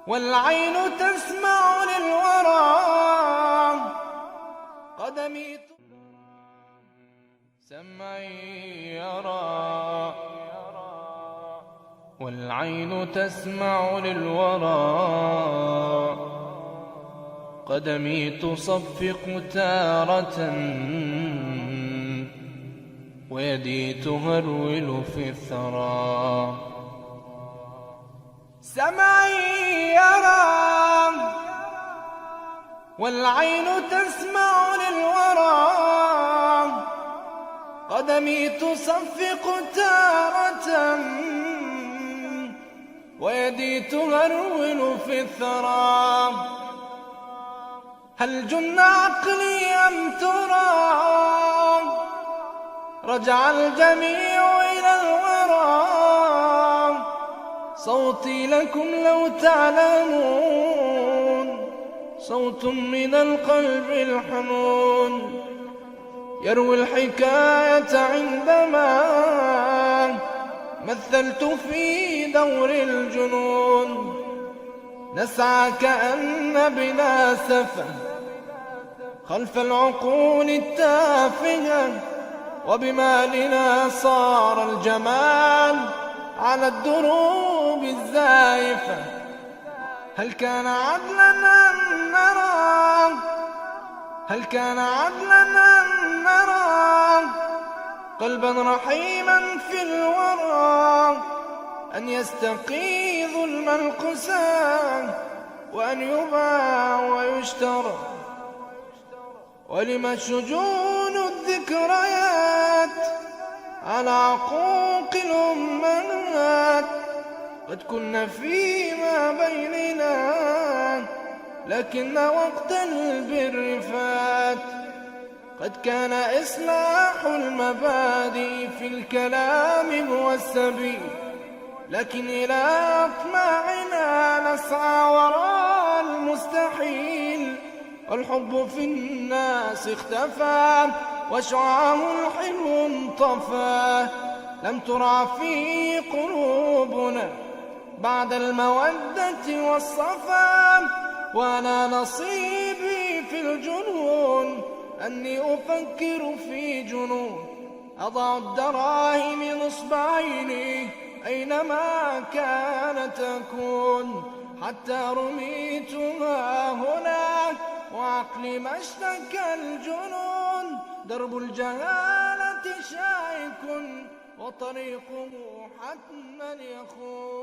والعين تسمع للورى قدمي سمعي يرى والعين تسمع للورى قدمي تصفق تارة ويدي تهرول في الثرى سمعي يرى والعين تسمع للورى قدمي تصفق تارة ويدي تهرول في الثرى هل جن عقلي أم ترى رجع الجميع إلى الورى صوتي لكم لو تعلمون صوت من القلب الحنون يروي الحكاية عندما مثلت في دور الجنون نسعى كأن بنا سفه خلف العقول التافهة وبمالنا صار الجمال على الدروب الزائفة هل كان عدلا أن نرى هل كان عدلا أن نرى قلبا رحيما في الورى أن يستقي ظلم القسى وأن يباع ويشترى ولم شجون الذكريات على عقوق الأمهات قد كنا فيما بيننا لكن وقت البر فات قد كان إصلاح المبادئ في الكلام هو السبيل لكن إلى أطماعنا نسعى وراء المستحيل الحب في الناس اختفى وشعاع الحلو انطفى لم ترع في قلوبنا بعد المودة والصفا وأنا نصيبي في الجنون أني أفكر في جنون أضع الدراهم نصب عيني أينما كانت تكون حتى رميتها هناك وعقلي ما اشتكى الجنون درب الجهالة شائك وطريقه حتما يخون